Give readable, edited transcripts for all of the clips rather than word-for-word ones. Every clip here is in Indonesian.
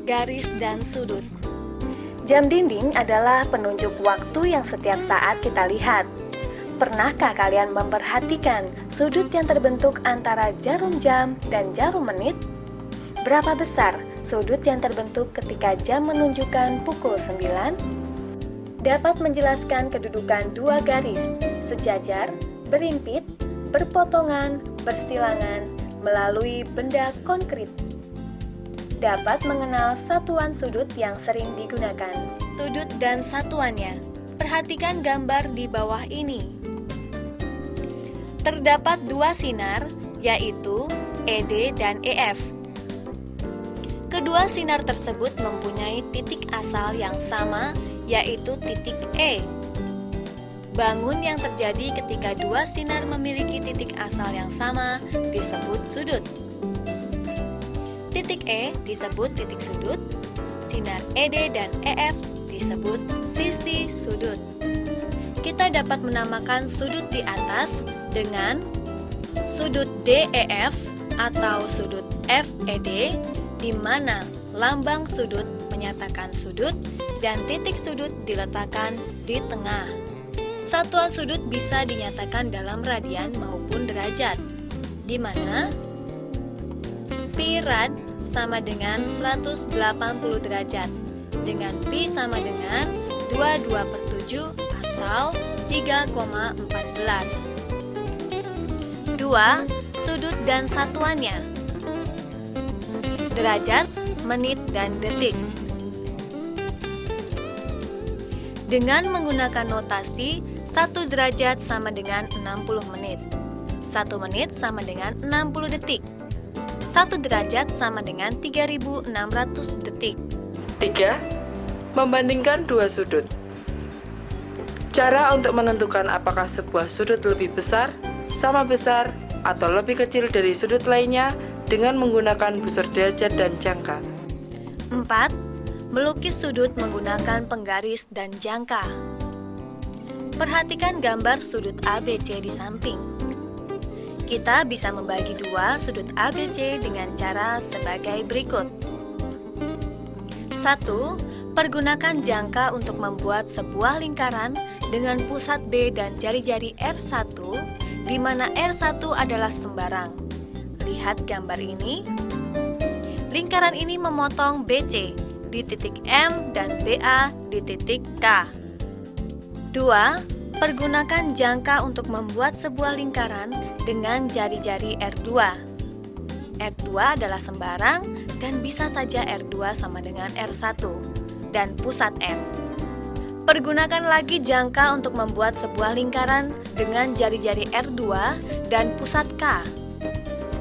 garis dan sudut. Jam dinding adalah penunjuk waktu yang setiap saat kita lihat. Pernahkah kalian memperhatikan sudut yang terbentuk antara jarum jam dan jarum menit? Berapa besar sudut yang terbentuk ketika jam menunjukkan pukul 9? Dapat menjelaskan kedudukan dua garis, sejajar, berimpit, berpotongan, bersilangan, melalui benda konkret. Dapat mengenal satuan sudut yang sering digunakan. Sudut dan satuannya. Perhatikan gambar di bawah ini. Terdapat dua sinar, yaitu ED dan EF. Kedua sinar tersebut mempunyai titik asal yang sama, yaitu titik E. Bangun yang terjadi ketika dua sinar memiliki titik asal yang sama disebut sudut. Titik E disebut titik sudut, sinar ED dan EF disebut sisi sudut. Kita dapat menamakan sudut di atas dengan sudut DEF atau sudut FED, di mana lambang sudut menyatakan sudut dan titik sudut diletakkan di tengah. Satuan sudut bisa dinyatakan dalam radian maupun derajat, di mana pi rad sama dengan 180 derajat, dengan pi sama dengan 22/7 atau 3,14. 2. Sudut dan satuannya. Derajat, menit, dan detik. Dengan menggunakan notasi 1 derajat sama dengan 60 menit, 1 menit sama dengan 60 detik, 1 derajat sama dengan 3600 detik. 3. Membandingkan dua sudut. Cara untuk menentukan apakah sebuah sudut lebih besar, sama besar, atau lebih kecil dari sudut lainnya dengan menggunakan busur derajat dan jangka. 4. Melukis sudut menggunakan penggaris dan jangka. Perhatikan gambar sudut ABC di samping. Kita bisa membagi dua sudut ABC dengan cara sebagai berikut. 1. Pergunakan jangka untuk membuat sebuah lingkaran dengan pusat B dan jari-jari R1, di mana R1 adalah sembarang. Lihat gambar ini. Lingkaran ini memotong BC di titik M dan BA di titik K. 2. Pergunakan jangka untuk membuat sebuah lingkaran dengan jari-jari R2. R2 adalah sembarang dan bisa saja R2 sama dengan R1 dan pusat M. Pergunakan lagi jangka untuk membuat sebuah lingkaran dengan jari-jari R2 dan pusat K.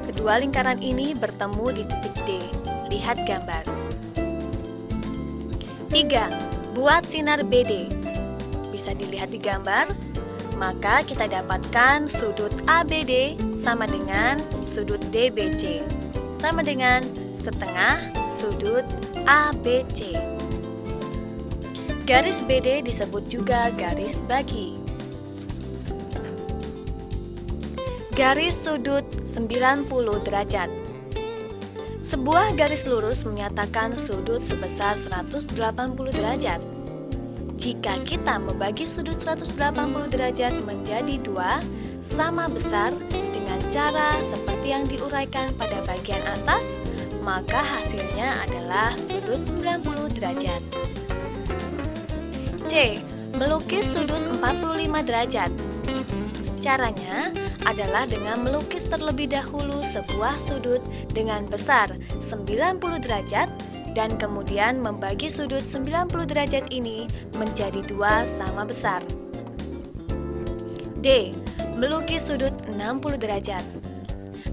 Kedua lingkaran ini bertemu di titik D. Lihat gambar. 3. Buat sinar BD. Bisa dilihat di gambar. Maka kita dapatkan sudut ABD sama dengan sudut DBC, sama dengan setengah sudut ABC. Garis BD disebut juga garis bagi. Garis sudut 90 derajat. Sebuah garis lurus menyatakan sudut sebesar 180 derajat. Jika kita membagi sudut 180 derajat menjadi dua, sama besar dengan cara seperti yang diuraikan pada bagian atas, maka hasilnya adalah sudut 90 derajat. C. Melukis sudut 45 derajat. Caranya adalah dengan melukis terlebih dahulu sebuah sudut dengan besar 90 derajat dan kemudian membagi sudut 90 derajat ini menjadi dua sama besar. D. Melukis sudut 60 derajat.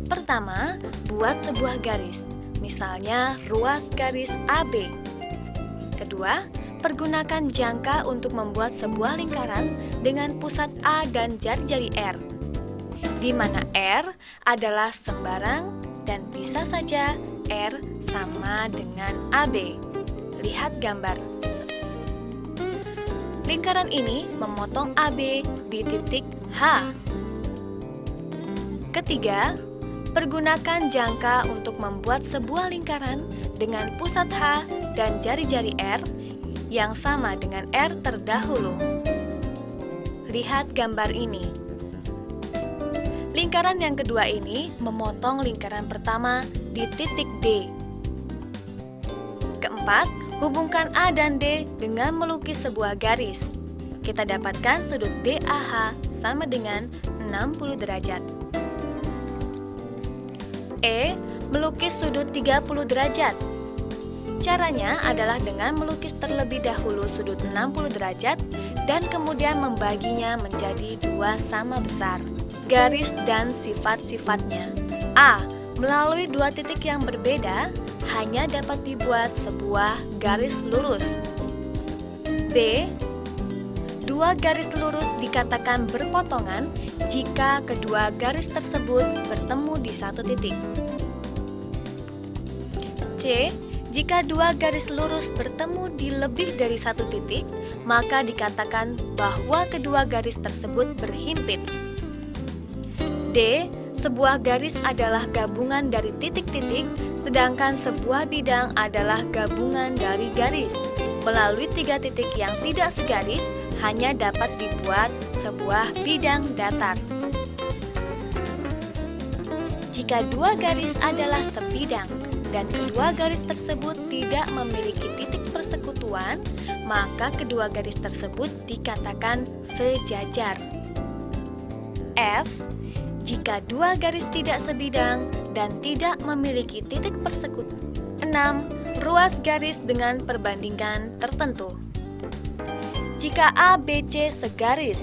Pertama, buat sebuah garis, misalnya ruas garis AB. Kedua, pergunakan jangka untuk membuat sebuah lingkaran dengan pusat A dan jari-jari R, di mana R adalah sembarang dan bisa saja R sama dengan AB. Lihat gambar. Lingkaran ini memotong AB di titik H. Ketiga, pergunakan jangka untuk membuat sebuah lingkaran dengan pusat H dan jari-jari R yang sama dengan R terdahulu. Lihat gambar ini. Lingkaran yang kedua ini memotong lingkaran pertama di titik D. Keempat, hubungkan A dan D dengan melukis sebuah garis. Kita dapatkan sudut DAH sama dengan 60 derajat. E, melukis sudut 30 derajat. Caranya adalah dengan melukis terlebih dahulu sudut 60 derajat dan kemudian membaginya menjadi dua sama besar. Garis dan sifat-sifatnya. A, melalui dua titik yang berbeda hanya dapat dibuat sebuah garis lurus. B, dua garis lurus dikatakan berpotongan jika kedua garis tersebut bertemu di satu titik. C, jika dua garis lurus bertemu di lebih dari satu titik, maka dikatakan bahwa kedua garis tersebut berhimpit. D, sebuah garis adalah gabungan dari titik-titik, sedangkan sebuah bidang adalah gabungan dari garis. Melalui tiga titik yang tidak segaris, hanya dapat dibuat sebuah bidang datar. Jika dua garis adalah sebidang dan kedua garis tersebut tidak memiliki titik persekutuan, maka kedua garis tersebut dikatakan sejajar. F, jika dua garis tidak sebidang dan tidak memiliki titik persekutuan. 6. Ruas garis dengan perbandingan tertentu. Jika ABC segaris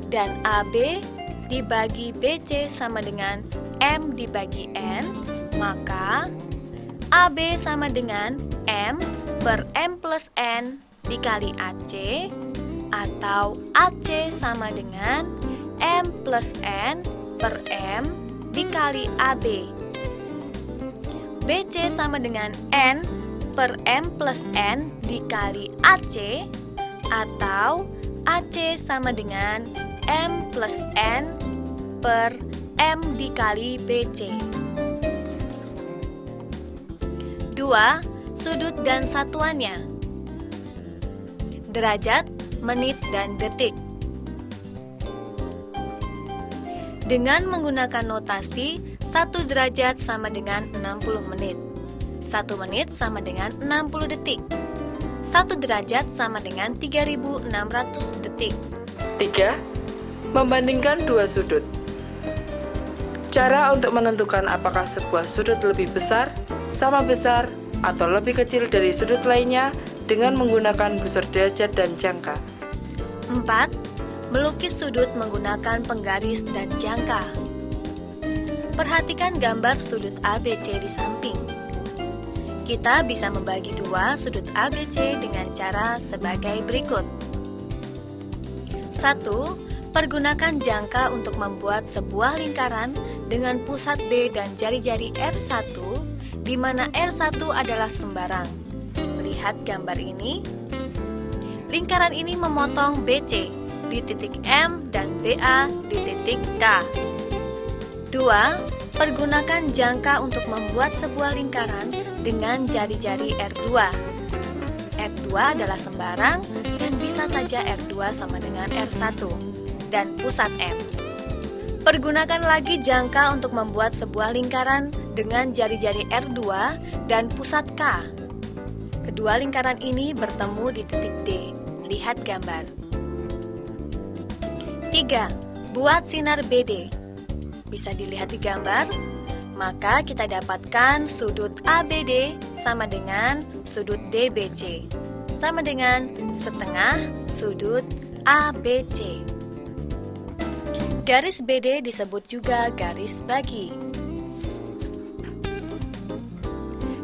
dan AB dibagi BC sama dengan M dibagi N, maka AB sama dengan M per M plus N dikali AC, atau AC sama dengan M plus N per M dikali AB. BC sama dengan N per M plus N dikali AC, atau AC sama dengan M plus N per M dikali BC. 2. Sudut dan satuannya. Derajat, menit, dan detik. Dengan menggunakan notasi 1 derajat sama dengan 60 menit, 1 menit sama dengan 60 detik, 1 derajat sama dengan 3600 detik. 3. Membandingkan dua sudut. Cara untuk menentukan apakah sebuah sudut lebih besar, sama besar, atau lebih kecil dari sudut lainnya dengan menggunakan busur derajat dan jangka. 4. Melukis sudut menggunakan penggaris dan jangka. Perhatikan gambar sudut ABC di samping. Kita bisa membagi dua sudut ABC dengan cara sebagai berikut. 1. Pergunakan jangka untuk membuat sebuah lingkaran dengan pusat B dan jari-jari R1, di mana R1 adalah sembarang. Lihat gambar ini. Lingkaran ini memotong BC di titik M dan BA di titik K. 2. Pergunakan jangka untuk membuat sebuah lingkaran dengan jari-jari R2. R2 adalah sembarang dan bisa saja R2 sama dengan R1 dan pusat M. Pergunakan lagi jangka untuk membuat sebuah lingkaran dengan jari-jari R2 dan pusat K. Kedua lingkaran ini bertemu di titik D. Lihat gambar. 3. Buat sinar BD. Bisa dilihat di gambar. Maka kita dapatkan sudut ABD sama dengan sudut DBC, sama dengan setengah sudut ABC. Garis BD disebut juga garis bagi.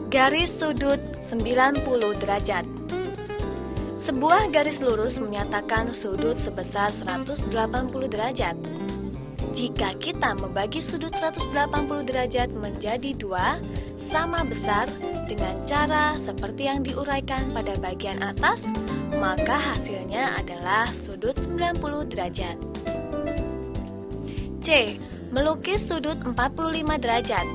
Garis sudut 90 derajat. Sebuah garis lurus menyatakan sudut sebesar 180 derajat. Jika kita membagi sudut 180 derajat menjadi dua sama besar dengan cara seperti yang diuraikan pada bagian atas, maka hasilnya adalah sudut 90 derajat. C. Melukis sudut 45 derajat.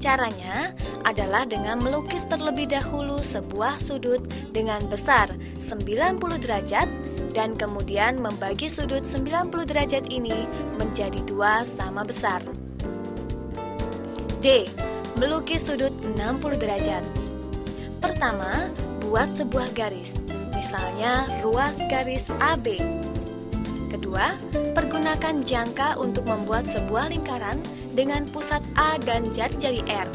Caranya adalah dengan melukis terlebih dahulu sebuah sudut dengan besar 90 derajat dan kemudian membagi sudut 90 derajat ini menjadi dua sama besar. D. Melukis sudut 60 derajat. Pertama, buat sebuah garis, misalnya ruas garis AB. Kedua, pergunakan jangka untuk membuat sebuah lingkaran dengan pusat A dan jari-jari R,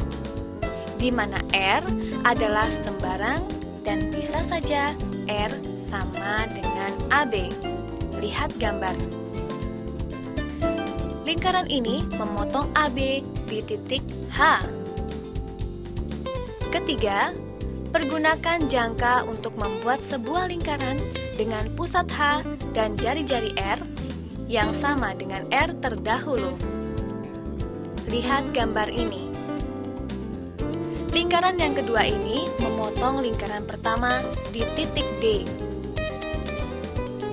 di mana R adalah sembarang dan bisa saja R sama dengan AB. Lihat gambar. Lingkaran ini memotong AB di titik H. Ketiga, pergunakan jangka untuk membuat sebuah lingkaran dengan pusat H dan jari-jari R yang sama dengan R terdahulu. Lihat gambar ini. Lingkaran yang kedua ini memotong lingkaran pertama di titik D.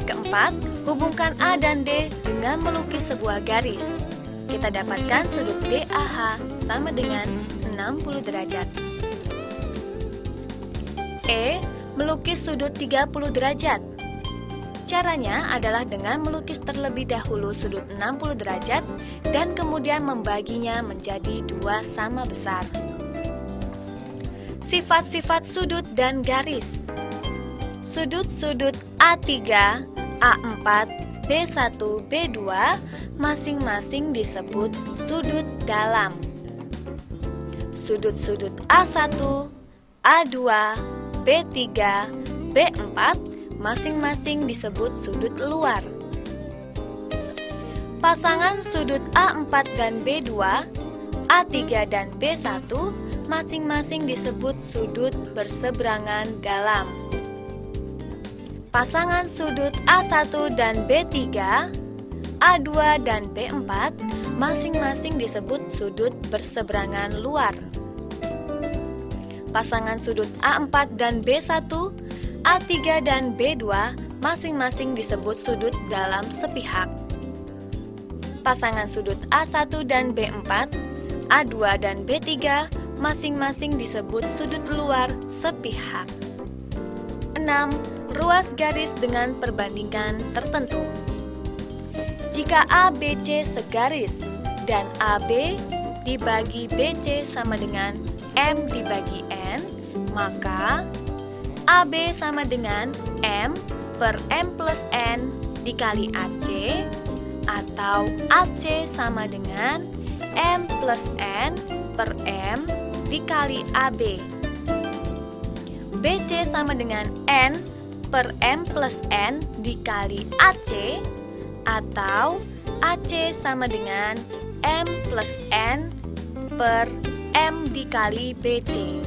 Keempat, hubungkan A dan D dengan melukis sebuah garis. Kita dapatkan sudut DAH sama dengan 60 derajat. E. Melukis sudut 30 derajat. Caranya adalah dengan melukis terlebih dahulu sudut 60 derajat dan kemudian membaginya menjadi dua sama besar. Sifat-sifat sudut dan garis. Sudut-sudut A3, A4, B1, B2 masing-masing disebut sudut dalam. Sudut-sudut A1, A2, B3, B4 masing-masing disebut sudut luar. Pasangan sudut A4 dan B2, A3 dan B1 masing-masing disebut sudut berseberangan dalam. Pasangan sudut A1 dan B3, A2 dan B4 masing-masing disebut sudut berseberangan luar. Pasangan sudut A4 dan B1, A3 dan B2 masing-masing disebut sudut dalam sepihak. Pasangan sudut A1 dan B4, A2 dan B3 masing-masing disebut sudut luar sepihak. 6. Ruas garis dengan perbandingan tertentu. Jika ABC segaris dan AB dibagi BC sama dengan M dibagi N, maka AB sama dengan M per M plus N dikali AC, atau AC sama dengan M plus N per M dikali AB. BC sama dengan N per M plus N dikali AC, atau AC sama dengan M plus N per M dikali BC.